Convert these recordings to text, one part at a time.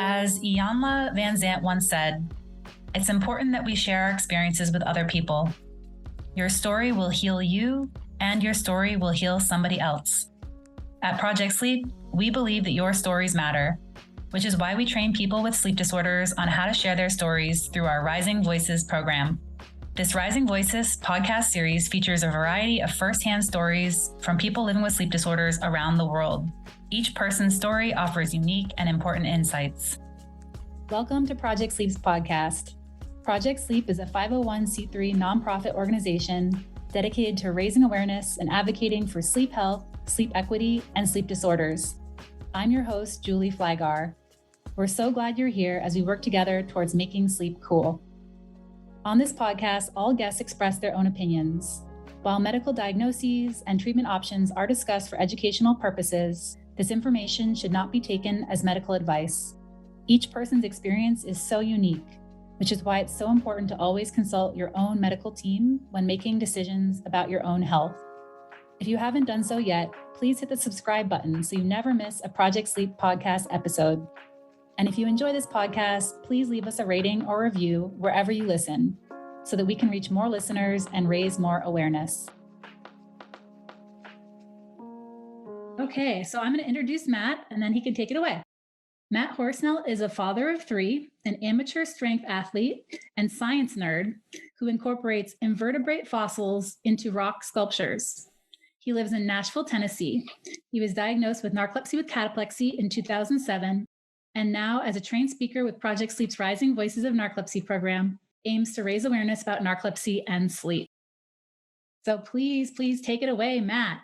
As Iyanla Van Zant once said, it's important that we share our experiences with other people. Your story will heal you, and your story will heal somebody else. At Project Sleep, we believe that your stories matter, which is why we train people with sleep disorders on how to share their stories through our Rising Voices program. This Rising Voices podcast series features a variety of firsthand stories from people living with sleep disorders around the world. Each person's story offers unique and important insights. Welcome to Project Sleep's podcast. Project Sleep is a 501c3 nonprofit organization dedicated to raising awareness and advocating for sleep health, sleep equity, and sleep disorders. I'm your host, Julie Flagar. We're so glad you're here as we work together towards making sleep cool. On this podcast, all guests express their own opinions. While medical diagnoses and treatment options are discussed for educational purposes, this information should not be taken as medical advice. Each person's experience is so unique, which is why it's so important to always consult your own medical team when making decisions about your own health. If you haven't done so yet, please hit the subscribe button so you never miss a Project Sleep podcast episode. And if you enjoy this podcast, please leave us a rating or review wherever you listen so that we can reach more listeners and raise more awareness. Okay, so I'm going to introduce Matt and then he can take it away. Matt Horsnell is a father of three, an amateur strength athlete, and science nerd who incorporates invertebrate fossils into rock sculptures. He lives in Nashville, Tennessee. He was diagnosed with narcolepsy with cataplexy in 2007, and now as a trained speaker with Project Sleep's Rising Voices of Narcolepsy program, aims to raise awareness about narcolepsy and sleep. So please take it away, Matt.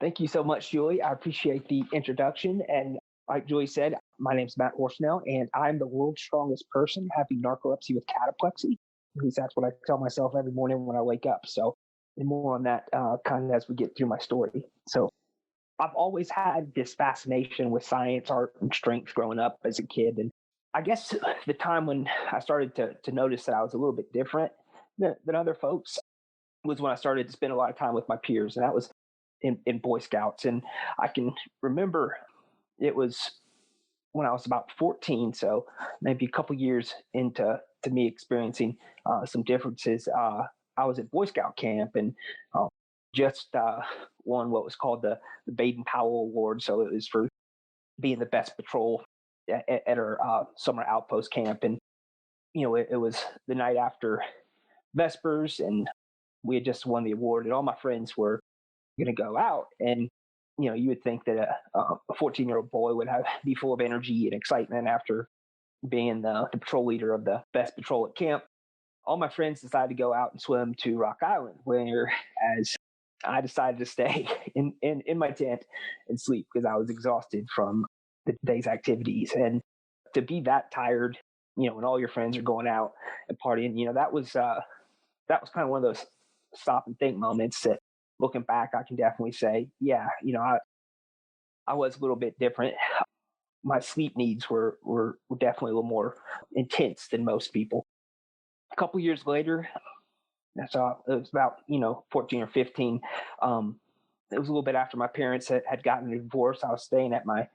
Thank you so much, Julie. I appreciate the introduction. And like Julie said, my name is Matt Horsnell, and I'm the world's strongest person having narcolepsy with cataplexy. At least that's what I tell myself every morning when I wake up. So, and more on that kind of as we get through my story. So, I've always had this fascination with science, art, and strength growing up as a kid. And I guess the time when I started to notice that I was a little bit different than other folks was when I started to spend a lot of time with my peers, and that was in Boy Scouts. And I can remember it was when I was about 14, so maybe a couple years into me experiencing some differences. I was at Boy Scout camp and just won what was called the Baden-Powell Award. So it was for being the best patrol at our summer outpost camp. And, it was the night after Vespers, and we had just won the award, and all my friends were going to go out. And you would think that a 14-year-old boy would be full of energy and excitement after being the patrol leader of the best patrol at camp. All my friends decided to go out and swim to Rock Island, whereas I decided to stay in my tent and sleep because I was exhausted from the day's activities. And to be that tired, when all your friends are going out and partying, that was kind of one of those stop and think moments that, looking back, I can definitely say, yeah, I was a little bit different. My sleep needs were definitely a little more intense than most people. A couple years later, so it was about 14 or 15. It was a little bit after my parents had gotten a divorce. I was staying at my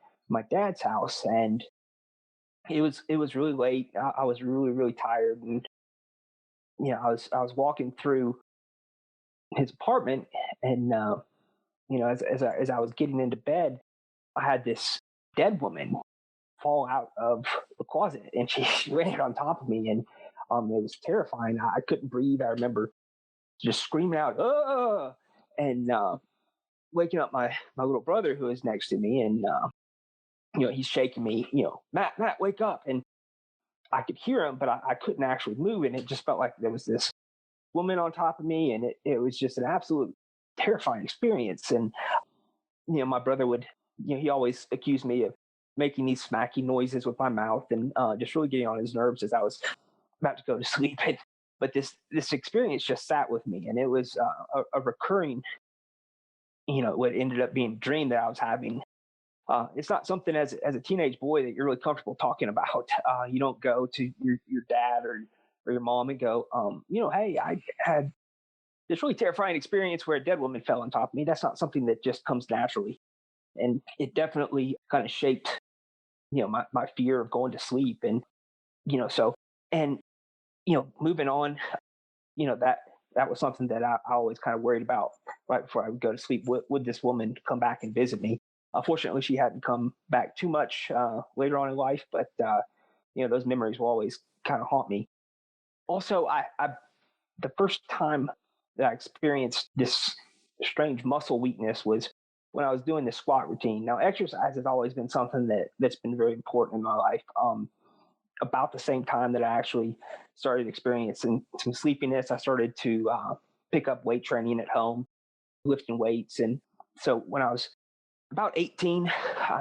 dad's house, and it was really late. I was really tired, and I was walking through his apartment, and as I was getting into bed, I had this dead woman fall out of the closet, and she ran on top of me, and it was terrifying. I couldn't breathe. I remember just screaming out, "Ah!" and waking up my little brother who was next to me, and he's shaking me, Matt, wake up. And I could hear him, but I couldn't actually move, and it just felt like there was this woman on top of me, and it was just an absolute terrifying experience. And my brother would, he always accused me of making these smacky noises with my mouth, and just really getting on his nerves as I was about to go to sleep. But this experience just sat with me, and it was a recurring, what ended up being a dream that I was having. It's not something as a teenage boy that you're really comfortable talking about. You don't go to your dad or your mom and go, hey, I had this really terrifying experience where a dead woman fell on top of me. That's not something that just comes naturally. And it definitely kind of shaped my fear of going to sleep. And, so, and, moving on, that was something that I always kind of worried about right before I would go to sleep. Would this woman come back and visit me? Fortunately, she hadn't come back too much later on in life, but those memories will always kind of haunt me. Also, the first time that I experienced this strange muscle weakness was when I was doing the squat routine. Now, exercise has always been something that's been very important in my life. About the same time that I actually started experiencing some sleepiness, I started to pick up weight training at home, lifting weights. And so when I was about 18,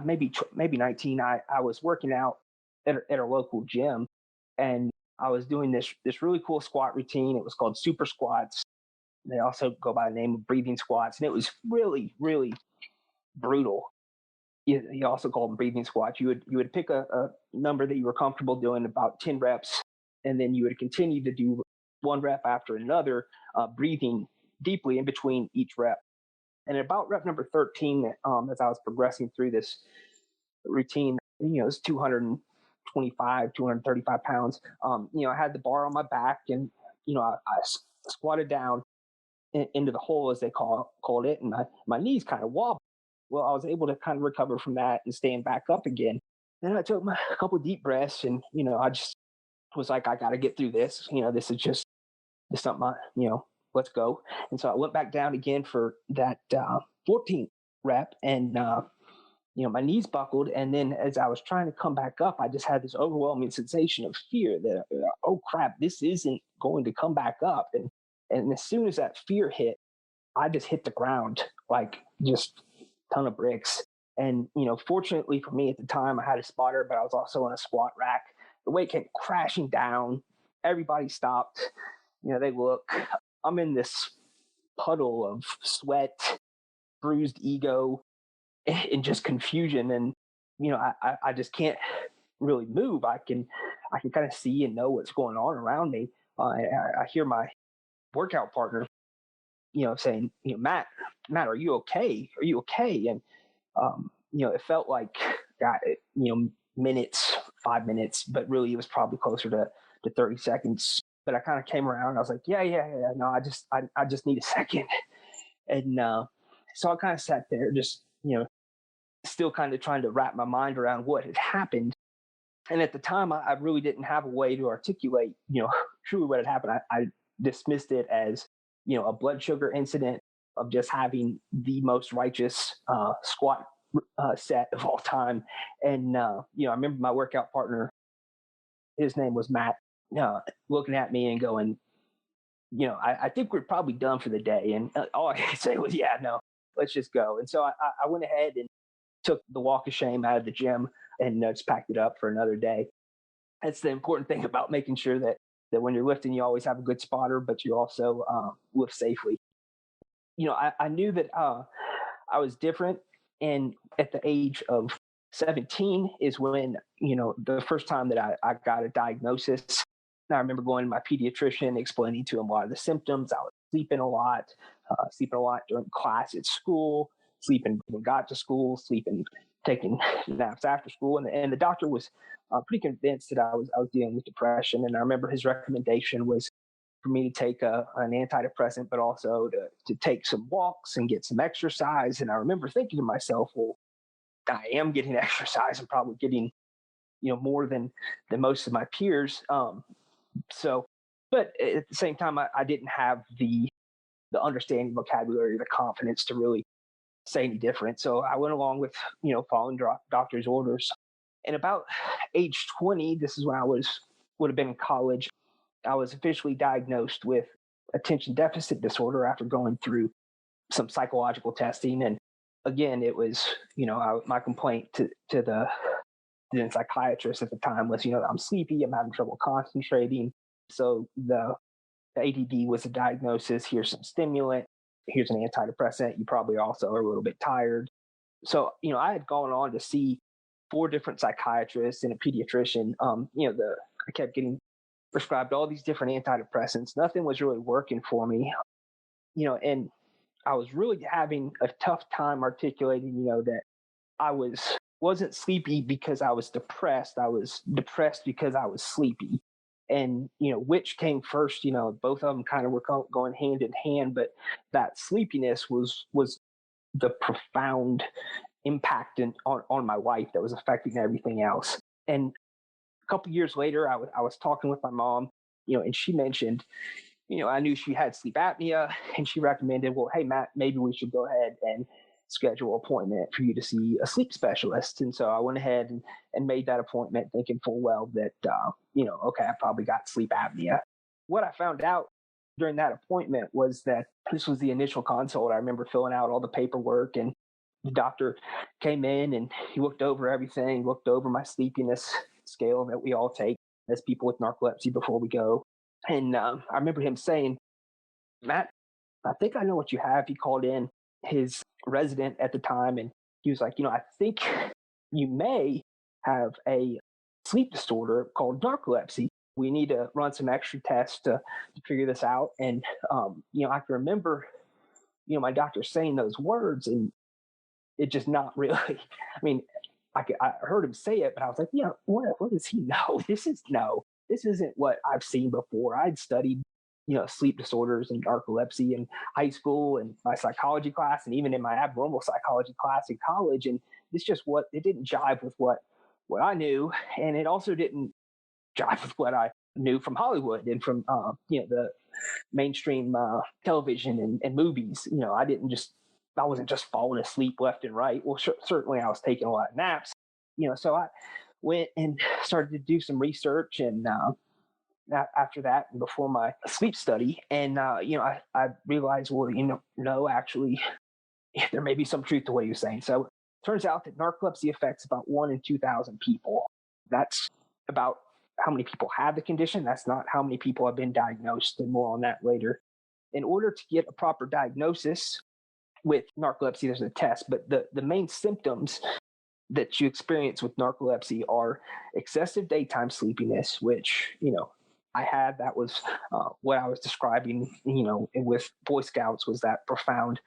maybe 19, I was working out at a local gym, and I was doing this really cool squat routine. It was called super squats. They also go by the name of breathing squats, and it was really, really brutal. You also call them breathing squats. You would pick a number that you were comfortable doing, about 10 reps, and then you would continue to do one rep after another, breathing deeply in between each rep. And at about rep number 13, as I was progressing through this routine, it's 225, 235 pounds. I had the bar on my back, and I squatted down into the hole, as they called it, and my knees kind of wobbled. Well, I was able to kind of recover from that and stand back up again. Then I took a couple of deep breaths, and I just was like, I got to get through this. This is just this something. Let's go. And so I went back down again for that 14th rep, and my knees buckled. And then as I was trying to come back up, I just had this overwhelming sensation of fear that, oh crap, this isn't going to come back up. And as soon as that fear hit, I just hit the ground like just a ton of bricks. And fortunately for me at the time, I had a spotter, but I was also on a squat rack. The weight came crashing down. Everybody stopped. They look. I'm in this puddle of sweat, bruised ego, and just confusion. And I just can't really move. I can kind of see and know what's going on around me. I hear my workout partner, saying, Matt, are you okay? Are you okay? And it felt like, minutes, 5 minutes, but really it was probably closer to 30 seconds. But I kind of came around. I was like, yeah. No, I just need a second. And so I kind of sat there, just still kind of trying to wrap my mind around what had happened. And at the time, I really didn't have a way to articulate, truly what had happened. I dismissed it as, a blood sugar incident of just having the most righteous squat set of all time. And, I remember my workout partner, his name was Matt, looking at me and going, I think we're probably done for the day. And all I could say was, yeah, no, let's just go. And so I went ahead and took the walk of shame out of the gym and just packed it up for another day. That's the important thing about making sure that when you're lifting, you always have a good spotter, but you also lift safely. I knew that I was different. And at the age of 17 is when, the first time that I got a diagnosis. And I remember going to my pediatrician, explaining to him a lot of the symptoms. I was sleeping a lot during class at school, sleeping when I got to school, sleeping, taking naps after school. And the doctor was pretty convinced that I was dealing with depression. And I remember his recommendation was for me to take an antidepressant, but also to take some walks and get some exercise. And I remember thinking to myself, well, I am getting exercise. I'm probably getting, more than most of my peers. So, but at the same time, I didn't have the understanding vocabulary, the confidence to really say any different. So I went along with, following doctor's orders. And about age 20, this is when would have been in college. I was officially diagnosed with attention deficit disorder after going through some psychological testing. And again, it was, my complaint to the psychiatrist at the time was, I'm sleepy, I'm having trouble concentrating. So the ADD was a diagnosis. Here's some stimulant. Here's an antidepressant. You probably also are a little bit tired. So, I had gone on to see 4 different psychiatrists and a pediatrician. I kept getting prescribed all these different antidepressants. Nothing was really working for me, and I was really having a tough time articulating, that I was wasn't sleepy because I was depressed. I was depressed because I was sleepy. And, which came first, both of them kind of were going hand in hand, but that sleepiness was the profound impact on my life that was affecting everything else. And a couple years later, I was talking with my mom, and she mentioned, I knew she had sleep apnea, and she recommended, well, hey, Matt, maybe we should go ahead and schedule an appointment for you to see a sleep specialist. And so I went ahead and made that appointment, thinking full well that, okay, I probably got sleep apnea. What I found out during that appointment was that this was the initial consult. I remember filling out all the paperwork, and the doctor came in and he looked over everything, looked over my sleepiness scale that we all take as people with narcolepsy before we go. And I remember him saying, Matt, I think I know what you have. He called in his resident at the time, and he was like, I think you may have a sleep disorder called narcolepsy. We need to run some extra tests to figure this out. And, I can remember, my doctor saying those words, and it just not really, I mean, I heard him say it, but I was like, what does he know? This isn't what I've seen before. I'd studied, sleep disorders and narcolepsy in high school and my psychology class, and even in my abnormal psychology class in college. And it's just it didn't jive with what I knew. And it also didn't jive with what I knew from Hollywood and from, the mainstream television and movies. I wasn't just falling asleep left and right. Well, certainly I was taking a lot of naps, so I went and started to do some research. And after that, before my sleep study, and, I realized, well, no, actually, there may be some truth to what he was saying. So it turns out that narcolepsy affects about 1 in 2,000 people. That's about how many people have the condition. That's not how many people have been diagnosed, and more on that later. In order to get a proper diagnosis with narcolepsy, there's a test, but the main symptoms that you experience with narcolepsy are excessive daytime sleepiness, which, I had. That was what I was describing, with Boy Scouts, was that profound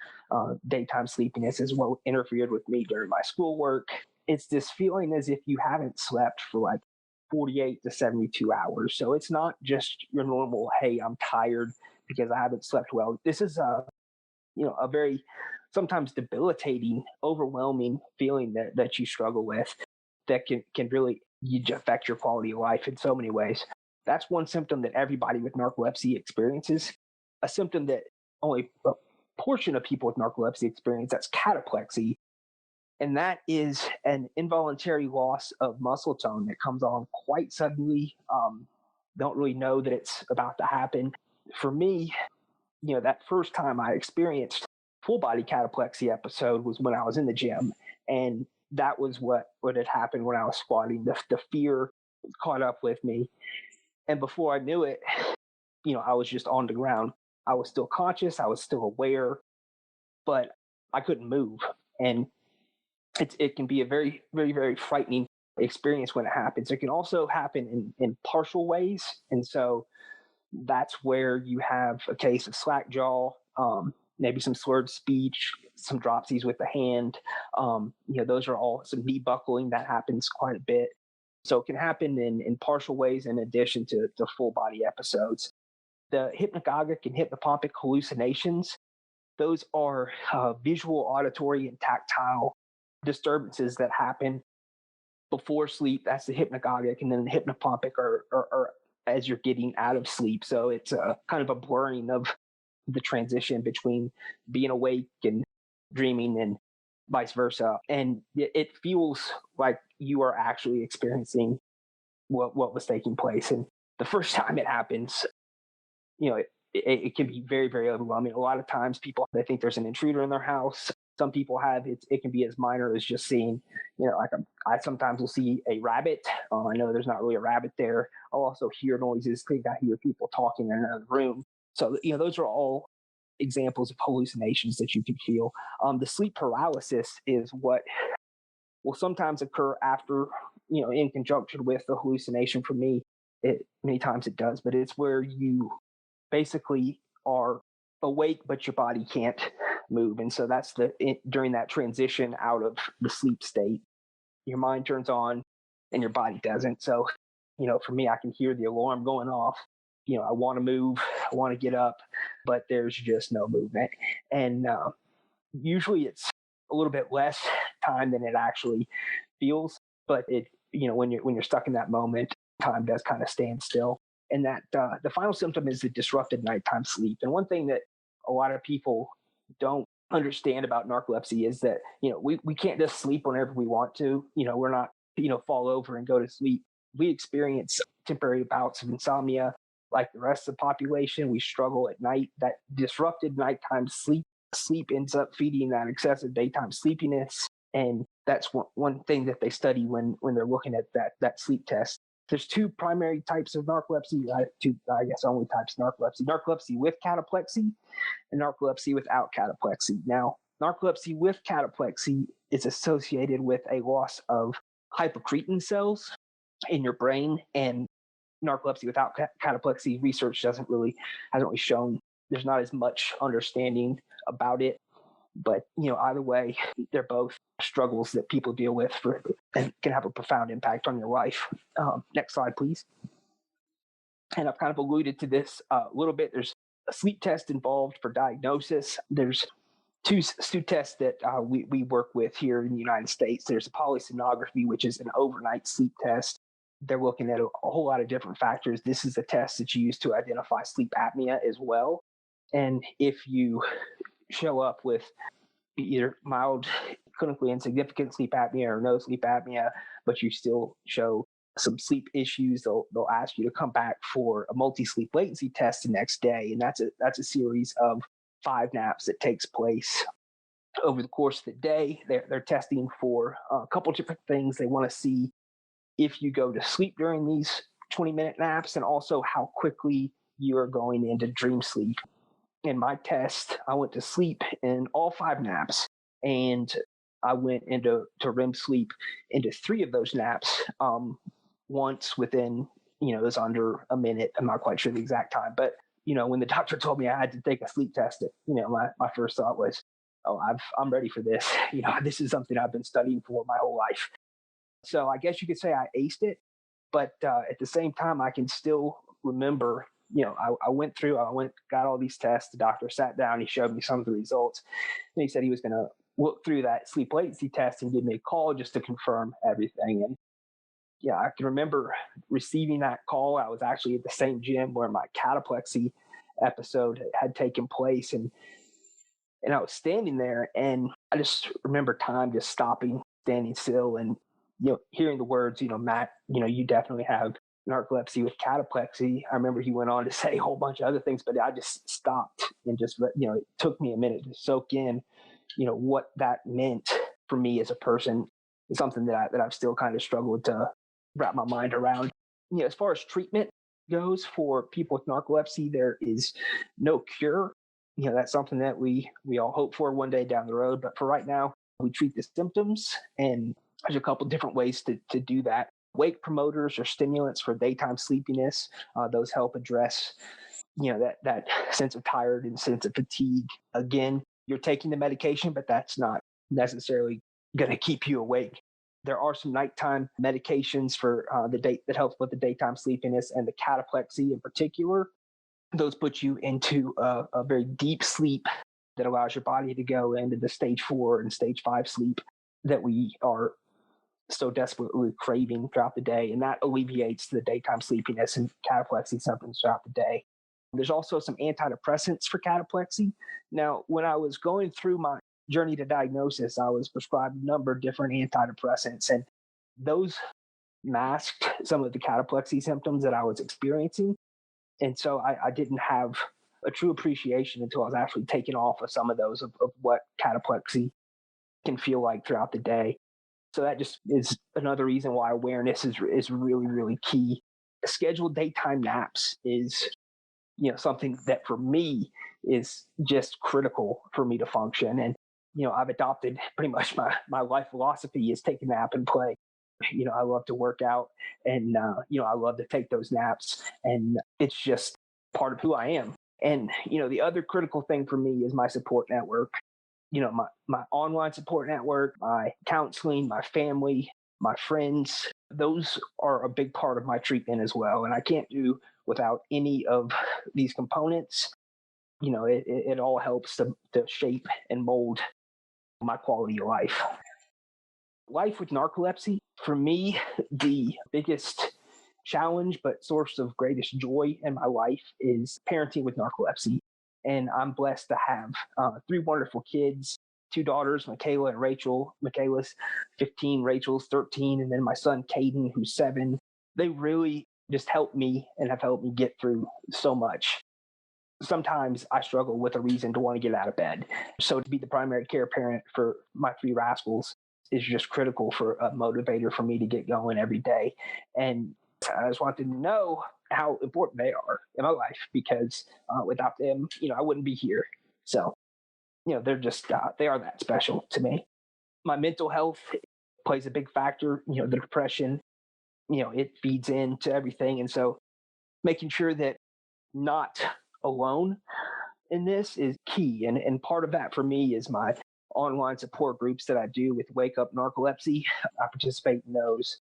daytime sleepiness is what interfered with me during my schoolwork. It's this feeling as if you haven't slept for like 48 to 72 hours. So it's not just your normal, hey, I'm tired because I haven't slept well. This is a very sometimes debilitating, overwhelming feeling that you struggle with that can really affect your quality of life in so many ways. That's one symptom that everybody with narcolepsy experiences. A symptom that only a portion of people with narcolepsy experience, that's cataplexy. And that is an involuntary loss of muscle tone that comes on quite suddenly. Don't really know that it's about to happen. For me, that first time I experienced full body cataplexy episode was when I was in the gym. And that was what had happened when I was squatting. The fear caught up with me. And before I knew it, I was just on the ground. I was still conscious. I was still aware, but I couldn't move. And it can be a very, very, very frightening experience when it happens. It can also happen in partial ways. And so that's where you have a case of slack jaw, maybe some slurred speech, some dropsies with the hand. Those are all some knee buckling that happens quite a bit. So it can happen in partial ways in addition to full body episodes. The hypnagogic and hypnopompic hallucinations, those are visual, auditory, and tactile disturbances that happen before sleep. That's the hypnagogic, and then the hypnopompic are as you're getting out of sleep. So it's a kind of a blurring of the transition between being awake and dreaming and vice versa. And it feels like you are actually experiencing what was taking place. And the first time it happens, it can be very, very overwhelming. A lot of times they think there's an intruder in their house. Some people have it can be as minor as just seeing, I sometimes will see a rabbit. I know there's not really a rabbit there. I'll also hear noises. I think I hear people talking in another room. So, those are all examples of hallucinations that you can feel. The sleep paralysis is what will sometimes occur after, in conjunction with the hallucination. For me, many times it does, but it's where you basically are awake, but your body can't move. And so that's during that transition out of the sleep state. your mind turns on and your body doesn't. So, for me, I can hear the alarm going off. I want to move, I want to get up, but there's just no movement. And usually it's a little bit less time than it actually feels. But when you're stuck in that moment, time does kind of stand still. And that the final symptom is the disrupted nighttime sleep. And one thing that a lot of people don't understand about narcolepsy is that we can't just sleep whenever we want to. We're not fall over and go to sleep. We experience temporary bouts of insomnia like the rest of the population. We struggle at night. That disrupted nighttime sleep ends up feeding that excessive daytime sleepiness. And that's one thing that they study when they're looking at that sleep test. There's two primary types of narcolepsy, I guess only types of narcolepsy: narcolepsy with cataplexy and narcolepsy without cataplexy. Now, narcolepsy with cataplexy is associated with a loss of hypocretin cells in your brain, and narcolepsy without cataplexy research hasn't really shown. There's not as much understanding about it, but either way, they're both struggles that people deal with and can have a profound impact on your life. Next slide, please. And I've kind of alluded to this a little bit. There's a sleep test involved for diagnosis. There's two tests that we work with here in the United States. There's a polysomnography, which is an overnight sleep test. They're looking at a whole lot of different factors. This is a test that's used to identify sleep apnea as well. And if you show up with either mild, clinically insignificant sleep apnea or no sleep apnea, but you still show some sleep issues, they'll ask you to come back for a multi-sleep latency test the next day. And that's a series of 5 naps that takes place over the course of the day. They're testing for a couple different things. They want to see if you go to sleep during these 20-minute naps, and also how quickly you are going into dream sleep. In my test, I went to sleep in all 5 naps, and I went into REM sleep into 3 of those naps. Once within, it was under a minute. I'm not quite sure the exact time, but when the doctor told me I had to take a sleep test, my first thought was, oh, I'm ready for this. This is something I've been studying for my whole life. So I guess you could say I aced it, but at the same time, I can still remember. I went, got all these tests. The doctor sat down, he showed me some of the results, and he said he was going to look through that sleep latency test and give me a call just to confirm everything. And yeah, I can remember receiving that call. I was actually at the same gym where my cataplexy episode had taken place, and I was standing there, and I just remember time just stopping, standing still, and hearing the words, Matt, you definitely have narcolepsy with cataplexy. I remember he went on to say a whole bunch of other things, but I just stopped and just, it took me a minute to soak in, what that meant for me as a person. It's something that I've still kind of struggled to wrap my mind around. As far as treatment goes for people with narcolepsy, there is no cure. That's something that we all hope for one day down the road. But for right now, we treat the symptoms, and there's a couple different ways to do that. Wake promoters or stimulants for daytime sleepiness. Those help address, that sense of tired and sense of fatigue. Again, you're taking the medication, but that's not necessarily going to keep you awake. There are some nighttime medications for that helps with the daytime sleepiness and the cataplexy in particular. Those put you into a very deep sleep that allows your body to go into the stage 4 and stage 5 sleep that we are so desperately craving throughout the day. And that alleviates the daytime sleepiness and cataplexy symptoms throughout the day. There's also some antidepressants for cataplexy. Now, when I was going through my journey to diagnosis, I was prescribed a number of different antidepressants, and those masked some of the cataplexy symptoms that I was experiencing. And so I didn't have a true appreciation until I was actually taken off of some of those of what cataplexy can feel like throughout the day. So that just is another reason why awareness is really, really key. Scheduled daytime naps is, something that for me is just critical for me to function. And, I've adopted pretty much my life philosophy is take a nap and play. I love to work out, and, I love to take those naps, and it's just part of who I am. And, the other critical thing for me is my support network. My online support network, my counseling, my family, my friends. Those are a big part of my treatment as well. And I can't do without any of these components. It all helps to shape and mold my quality of life. Life with narcolepsy, for me, the biggest challenge but source of greatest joy in my life is parenting with narcolepsy. And I'm blessed to have three wonderful kids, two daughters, Michaela and Rachel. Michaela's 15, Rachel's 13, and then my son, Caden, who's 7. They really just helped me and have helped me get through so much. Sometimes I struggle with a reason to want to get out of bed. So to be the primary care parent for my three rascals is just critical for a motivator for me to get going every day. And I just wanted to know how important they are in my life because without them, I wouldn't be here. So, they're just, they are that special to me. My mental health plays a big factor. The depression, it feeds into everything. And so making sure that not alone in this is key. And part of that for me is my online support groups that I do with Wake Up Narcolepsy. I participate in those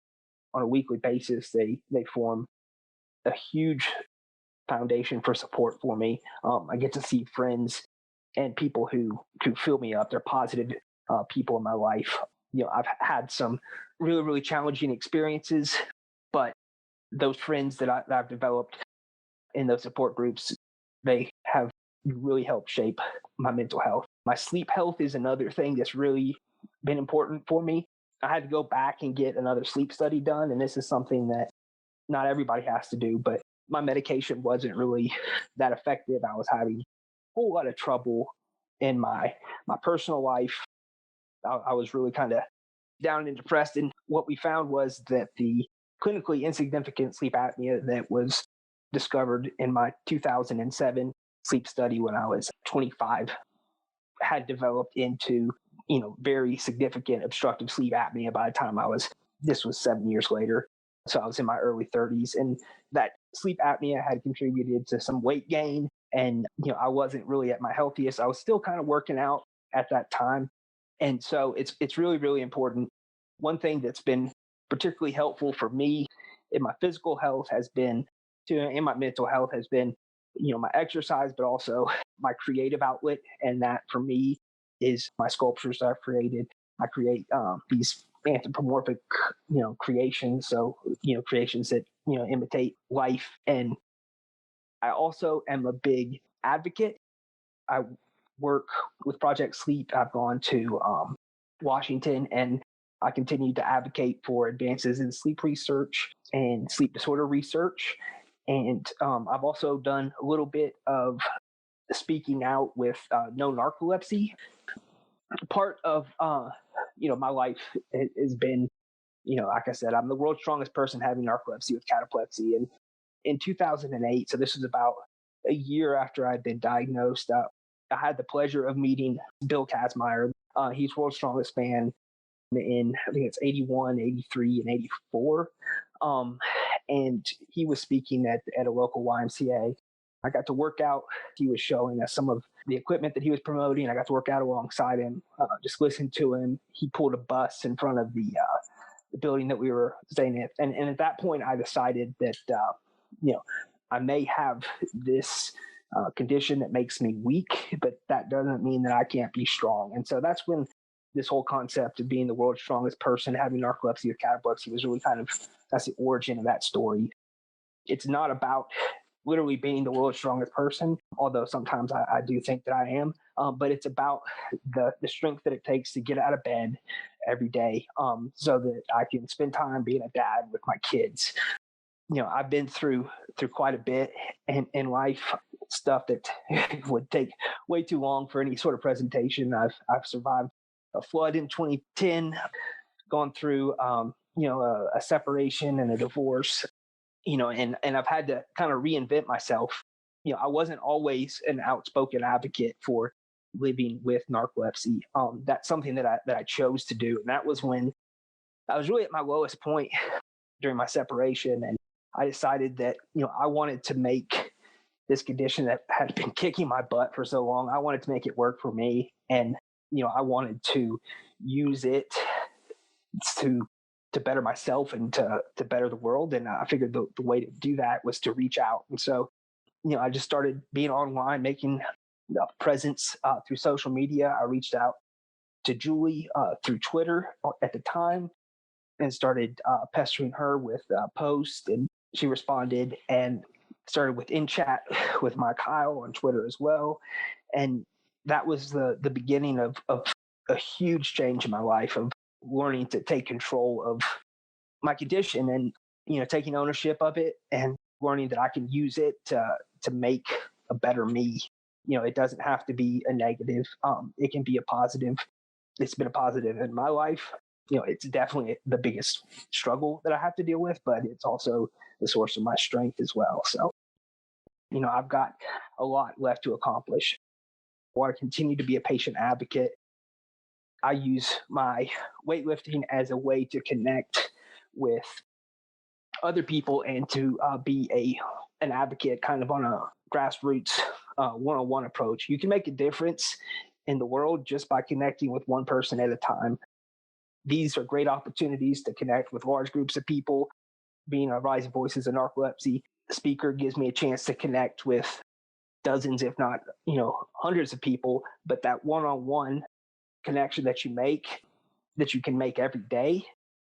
on a weekly basis. They form a huge foundation for support for me. I get to see friends and people who fill me up. They're positive people in my life. I've had some really, really challenging experiences, but those friends that I've developed in those support groups, they have really helped shape my mental health. My sleep health is another thing that's really been important for me. I had to go back and get another sleep study done, and this is something that not everybody has to do, but my medication wasn't really that effective. I was having a whole lot of trouble in my personal life. I was really kind of down and depressed, and what we found was that the clinically insignificant sleep apnea that was discovered in my 2007 sleep study when I was 25 had developed into, very significant obstructive sleep apnea by the time this was 7 years later. So I was in my early 30s, and that sleep apnea had contributed to some weight gain. And, I wasn't really at my healthiest. I was still kind of working out at that time. And so it's really, really important. One thing that's been particularly helpful for me in my physical health has been in my mental health has been, my exercise, but also my creative outlet. And that for me is my sculptures that I've created. I create these anthropomorphic, creations. So, creations that, imitate life. And I also am a big advocate. I work with Project Sleep. I've gone to Washington, and I continue to advocate for advances in sleep research and sleep disorder research. And I've also done a little bit of speaking out with No Narcolepsy. Part of my life has been, like I said, I'm the world's strongest person having narcolepsy with cataplexy. And in 2008, so this was about a year after I'd been diagnosed, I had the pleasure of meeting Bill Kazmaier. He's world's strongest man in, I think it's 81, 83, and 84. And he was speaking at a local YMCA. I got to work out. He was showing us some of the equipment that he was promoting. I got to work out alongside him, just listen to him. He pulled a bus in front of the building that we were staying at. And at that point, I decided that, I may have this condition that makes me weak, but that doesn't mean that I can't be strong. And so that's when this whole concept of being the world's strongest person, having narcolepsy or cataplexy was really that's the origin of that story. It's not about literally being the world's strongest person, although sometimes I do think that I am, but it's about the strength that it takes to get out of bed every day so that I can spend time being a dad with my kids. I've been through quite a bit in life, stuff that would take way too long for any sort of presentation. I've survived a flood in 2010, gone through a separation and a divorce, and I've had to kind of reinvent myself. I wasn't always an outspoken advocate for living with narcolepsy. That's something that I chose to do, and that was when I was really at my lowest point during my separation, and I decided that I wanted to make this condition that had been kicking my butt for so long. I wanted to make it work for me, and I wanted to use it to to better myself and to better the world. And I figured the way to do that was to reach out. And so, I just started being online, making a presence through social media. I reached out to Julie through Twitter at the time and started pestering her with posts, and she responded, and started with in chat with my Kyle on Twitter as well. And that was the beginning of a huge change in my life, of learning to take control of my condition and, taking ownership of it and learning that I can use it to make a better me. It doesn't have to be a negative. It can be a positive. It's been a positive in my life. It's definitely the biggest struggle that I have to deal with, but it's also the source of my strength as well. So, I've got a lot left to accomplish. I want to continue to be a patient advocate. I use my weightlifting as a way to connect with other people and to be an advocate kind of on a grassroots one-on-one approach. You can make a difference in the world just by connecting with one person at a time. These are great opportunities to connect with large groups of people. Being a Rising Voices of Narcolepsy speaker gives me a chance to connect with dozens, if not, hundreds of people. But that one-on-one connection that you can make every day,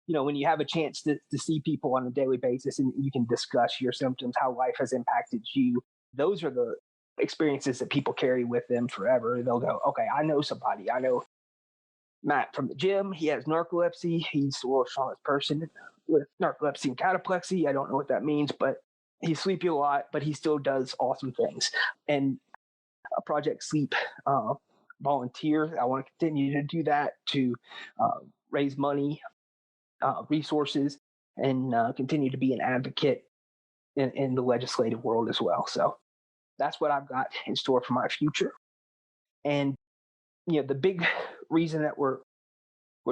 when you have a chance to see people on a daily basis and you can discuss your symptoms, how life has impacted you, those are the experiences that people carry with them forever. They'll go, okay, I know somebody. I know Matt from the gym. He has narcolepsy. He's the world's strongest person with narcolepsy and cataplexy. I don't know what that means, but he's sleepy a lot, but he still does awesome things. And Project Sleep volunteer, I want to continue to do that to raise money, resources, and continue to be an advocate in the legislative world as well. So that's what I've got in store for my future. And the big reason that we're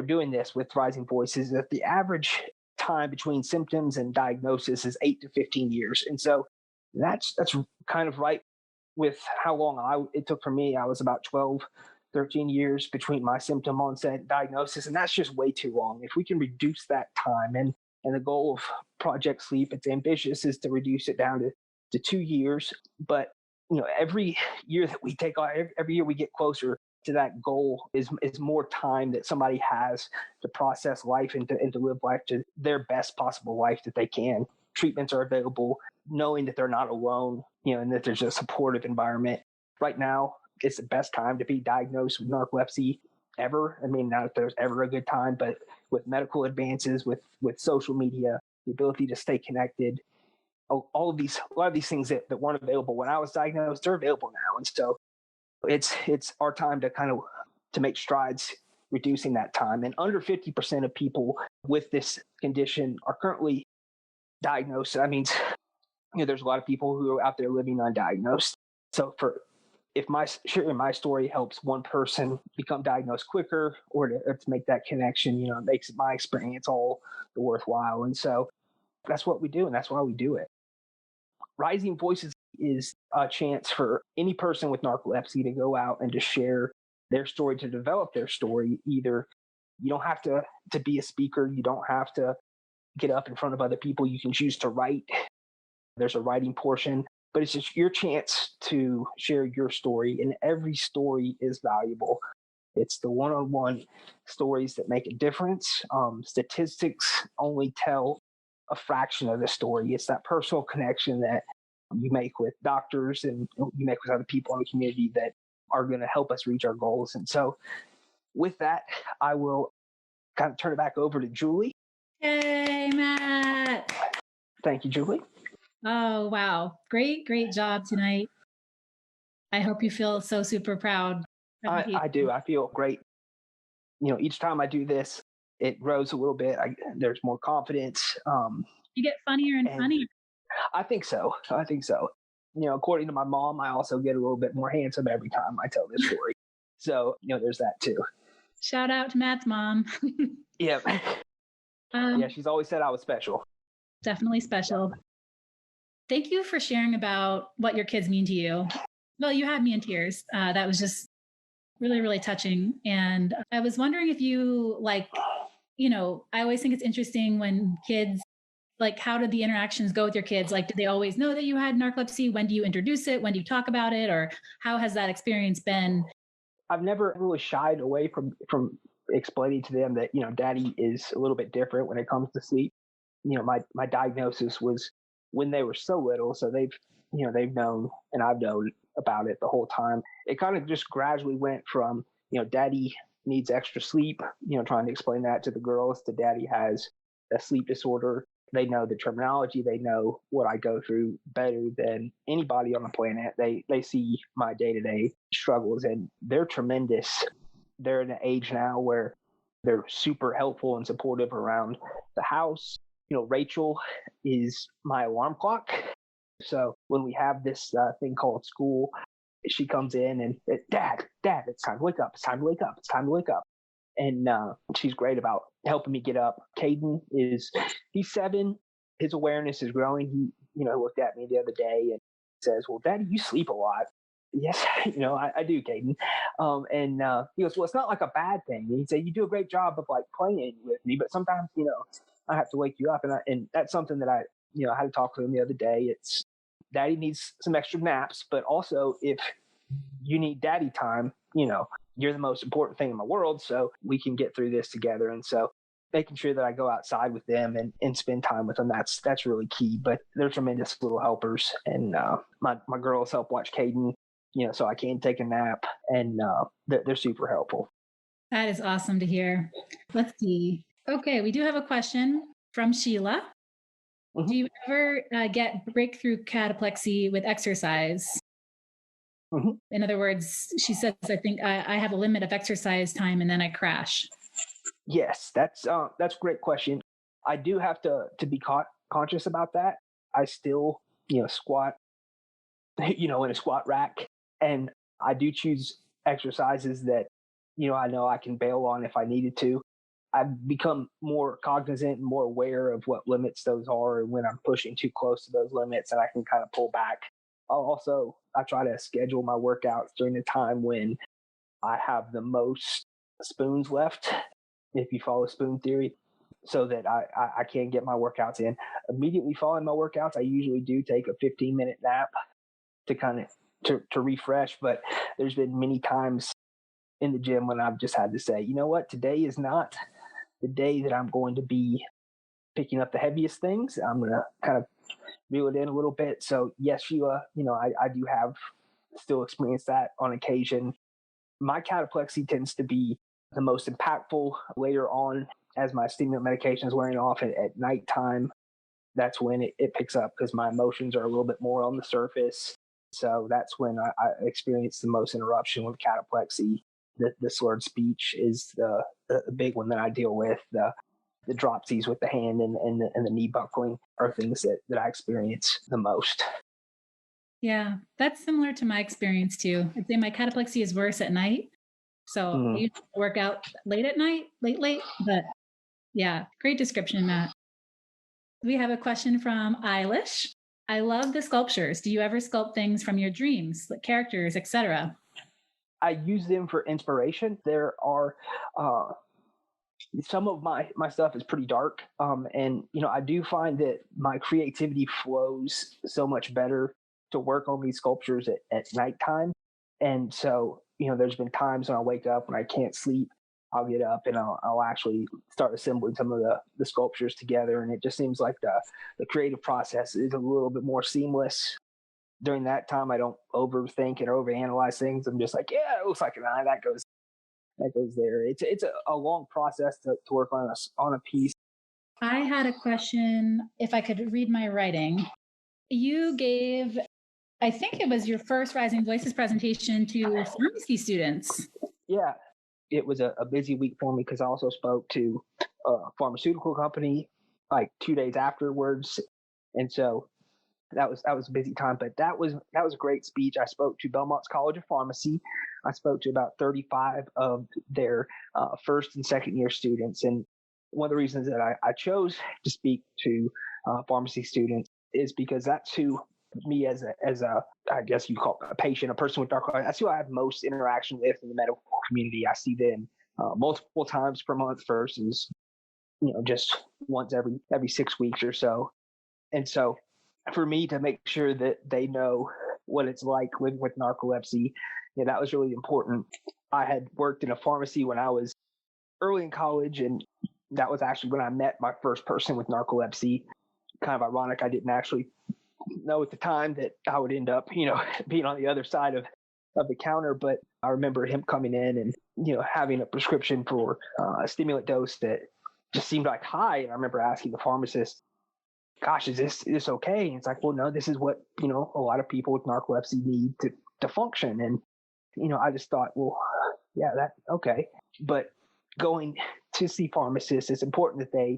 doing this with Rising Voices is that the average time between symptoms and diagnosis is 8 to 15 years. And so that's kind of right with how long it took for me. I was about 12, 13 years between my symptom onset and diagnosis, and that's just way too long. If we can reduce that time, and the goal of Project Sleep, it's ambitious, is to reduce it down to 2 years. But every year that we take on, every year we get closer to that goal is more time that somebody has to process life and to live life to their best possible life that they can. Treatments are available, knowing that they're not alone, and that there's a supportive environment. Right now, it's the best time to be diagnosed with narcolepsy ever. I mean, not that there's ever a good time, but with medical advances, with social media, the ability to stay connected, a lot of these things that weren't available when I was diagnosed, they're available now. And so it's our time to kind of to make strides reducing that time. And under 50% of people with this condition are currently diagnosed. That means there's a lot of people who are out there living undiagnosed. So if sharing my story helps one person become diagnosed quicker, or to make that connection, it makes my experience all the worthwhile. And so that's what we do, and that's why we do it. Rising Voices is a chance for any person with narcolepsy to go out and to share their story, to develop their story. Either you don't have to be a speaker, you don't have to get up in front of other people. You can choose to write. There's a writing portion, but it's just your chance to share your story, and every story is valuable. It's the one-on-one stories that make a difference. Statistics only tell a fraction of the story. It's that personal connection that you make with doctors and you make with other people in the community that are going to help us reach our goals. And so with that, I will kind of turn it back over to Julie. Yay, Matt. Thank you, Julie. Oh, wow. Great job tonight. I hope you feel so super proud. I do. I feel great. Each time I do this, it grows a little bit. There's more confidence. You get funnier and funnier. I think so. According to my mom, I also get a little bit more handsome every time I tell this story. So, there's that too. Shout out to Matt's mom. Yeah. Yeah, she's always said I was special. Definitely special. Thank you for sharing about what your kids mean to you. Well, you had me in tears. That was just really, really touching. And I was wondering if you I always think it's interesting when kids, like, how did the interactions go with your kids? Like, did they always know that you had narcolepsy? When do you introduce it? When do you talk about it? Or how has that experience been? I've never really shied away from explaining to them that daddy is a little bit different when it comes to sleep. My diagnosis was when they were so little, so they've known and I've known about it the whole time. It kind of just gradually went from daddy needs extra sleep, trying to explain that to the girls, to daddy has a sleep disorder. They know the terminology, they know what I go through better than anybody on the planet. They see my day-to-day struggles, and they're tremendous. They're in an age now where they're super helpful and supportive around the house. Rachel is my alarm clock. So when we have this thing called school, she comes in and, Dad, it's time to wake up. It's time to wake up. It's time to wake up. And she's great about helping me get up. Caden he's 7. His awareness is growing. He looked at me the other day and says, "Well, Daddy, you sleep a lot." Yes, I do, Caden. And he goes, "Well, it's not like a bad thing." And he'd say, "You do a great job of like playing with me, but sometimes, I have to wake you up." And that's something that I had to talk to him the other day. It's Daddy needs some extra naps, but also if you need daddy time, you're the most important thing in the world, so we can get through this together. And so making sure that I go outside with them and spend time with them, that's really key. But they're tremendous little helpers. And my girls help watch Caden, so I can take a nap, and they're super helpful. That is awesome to hear. Let's see. Okay, we do have a question from Sheila. Mm-hmm. Do you ever get breakthrough cataplexy with exercise? Mm-hmm. In other words, she says, I think I have a limit of exercise time and then I crash. Yes, that's a great question. I do have to be conscious about that. I still, squat, in a squat rack, and I do choose exercises that, I know I can bail on if I needed to. I've become more cognizant and more aware of what limits those are, and when I'm pushing too close to those limits, and I can kind of pull back. I try to schedule my workouts during the time when I have the most spoons left, if you follow spoon theory, so that I can get my workouts in. Immediately following my workouts, I usually do take a 15-minute nap to kind of to refresh. But there's been many times in the gym when I've just had to say, you know what, today is not the day that I'm going to be picking up the heaviest things. I'm going to kind of reel it in a little bit. So yes, Sheila, I do have still experienced that on occasion. My cataplexy tends to be the most impactful later on as my stimulant medication is wearing off at nighttime. That's when it picks up because my emotions are a little bit more on the surface. So that's when I experience the most interruption with cataplexy. The slurred speech is the big one that I deal with. The dropsies with the hand and the knee buckling are things that I experience the most. Yeah, that's similar to my experience too. I'd say my cataplexy is worse at night. So I usually work out late at night, late. But yeah, great description, Matt. We have a question from Eilish. I love the sculptures. Do you ever sculpt things from your dreams, like characters, etc.? I use them for inspiration. There are some of my stuff is pretty dark, and I do find that my creativity flows so much better to work on these sculptures at nighttime. And so there's been times when I wake up when I can't sleep, I'll get up and I'll actually start assembling some of the sculptures together, and it just seems like the creative process is a little bit more seamless. During that time, I don't overthink and overanalyze things. I'm just like, yeah, it looks like an eye, that goes there. It's a long process to work on a piece. I had a question, if I could read my writing. You gave, I think it was your first Rising Voices presentation to pharmacy students. Yeah, it was a busy week for me because I also spoke to a pharmaceutical company like 2 days afterwards, and so that was a busy time. But that was a great speech. I spoke to Belmont's College of Pharmacy. I spoke to about 35 of their first and second year students, and one of the reasons that I chose to speak to pharmacy students is because that's who me as a I guess you call it a patient, a person with narcolepsy. That's who I have most interaction with in the medical community. I see them multiple times per month versus just once every 6 weeks or so. And so for me to make sure that they know what it's like living with narcolepsy, that was really important. I had worked in a pharmacy when I was early in college, and that was actually when I met my first person with narcolepsy. Kind of ironic. I didn't actually know at the time that I would end up, being on the other side of the counter. But I remember him coming in and, having a prescription for a stimulant dose that just seemed like high. And I remember asking the pharmacist, gosh, is this okay? And it's like, well, no, this is what, a lot of people with narcolepsy need to function. And, I just thought, well, yeah, okay. But going to see pharmacists, it's important that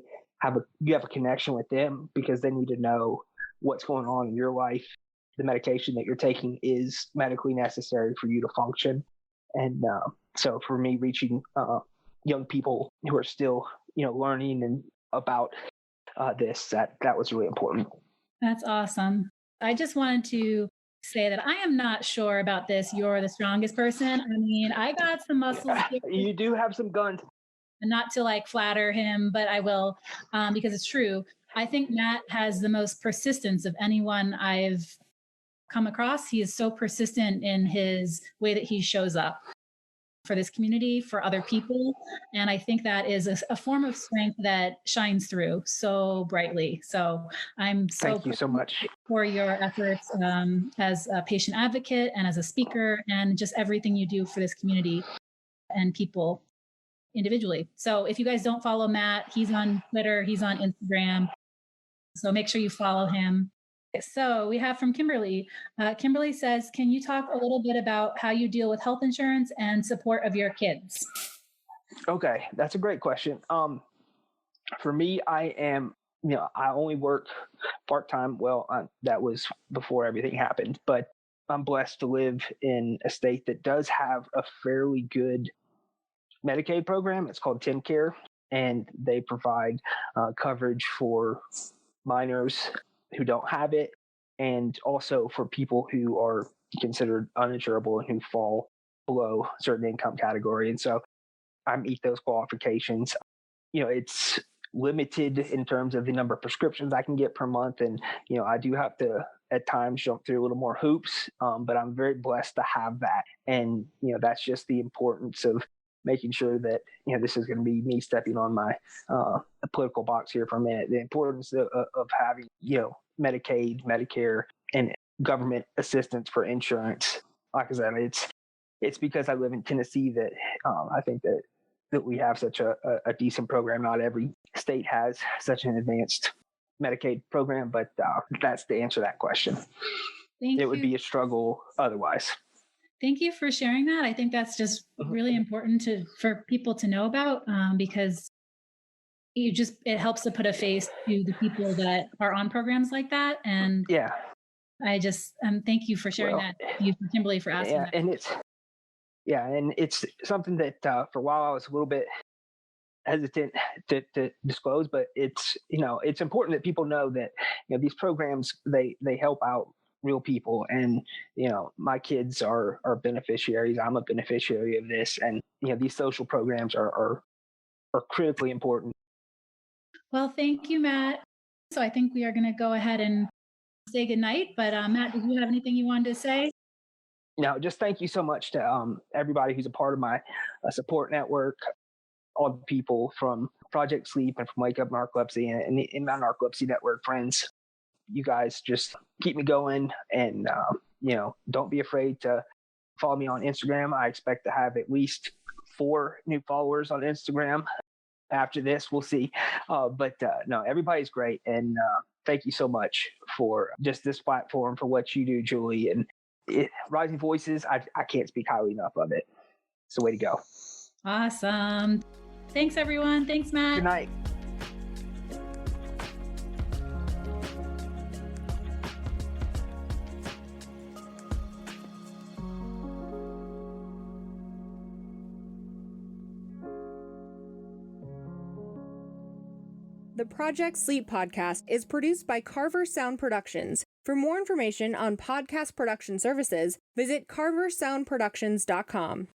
you have a connection with them, because they need to know what's going on in your life. The medication that you're taking is medically necessary for you to function. And so for me, reaching young people who are still, learning and about this, that was really important. That's awesome. I just wanted to say that I am not sure about this. You're the strongest person. I mean, I got some muscles. You do have some guns. And not to like flatter him, but I will, because it's true. I think Matt has the most persistence of anyone I've come across. He is so persistent in his way that he shows up for this community, for other people. And I think that is a form of strength that shines through so brightly. So I'm so thank you so much for your efforts as a patient advocate and as a speaker, and just everything you do for this community and people individually. So if you guys don't follow Matt, he's on Twitter, he's on Instagram. So make sure you follow him. So we have from Kimberly. Kimberly says, can you talk a little bit about how you deal with health insurance and support of your kids? Okay, that's a great question. For me, I only work part-time. Well, that was before everything happened, but I'm blessed to live in a state that does have a fairly good Medicaid program. It's called TennCare, and they provide coverage for minors who don't have it, and also for people who are considered uninsurable and who fall below a certain income category. And so I meet those qualifications. It's limited in terms of the number of prescriptions I can get per month, and I do have to at times jump through a little more hoops, but I'm very blessed to have that. And that's just the importance of making sure that this is going to be me stepping on my political box here for a minute. The importance of having Medicaid, Medicare, and government assistance for insurance. Like I said, it's because I live in Tennessee that I think that we have such a decent program. Not every state has such an advanced Medicaid program, but that's the answer to that question. It would be a struggle otherwise. Thank you for sharing that. I think that's just really important for people to know about, because it helps to put a face to the people that are on programs like that. And yeah, I just thank you for sharing that. Thank you, Kimberly, for asking that. And it's something that for a while I was a little bit hesitant to disclose, but it's important that people know that these programs they help out real people, and my kids are beneficiaries. I'm a beneficiary of this, and these social programs are critically important. Well, thank you, Matt. So I think we are going to go ahead and say goodnight. But Matt, did you have anything you wanted to say? No, just thank you so much to everybody who's a part of my support network, all the people from Project Sleep and from Wake Up Narcolepsy and in my Narcolepsy Network friends. You guys just keep me going, and don't be afraid to follow me on Instagram. I expect to have at least 4 new followers on Instagram after this. We'll see. But no, everybody's great, and thank you so much for just this platform, for what you do, Julie. And Rising Voices, I can't speak highly enough of it. It's the way to go. Awesome. Thanks, everyone. Thanks, Matt. Good night. The Project Sleep podcast is produced by Carver Sound Productions. For more information on podcast production services, visit carversoundproductions.com.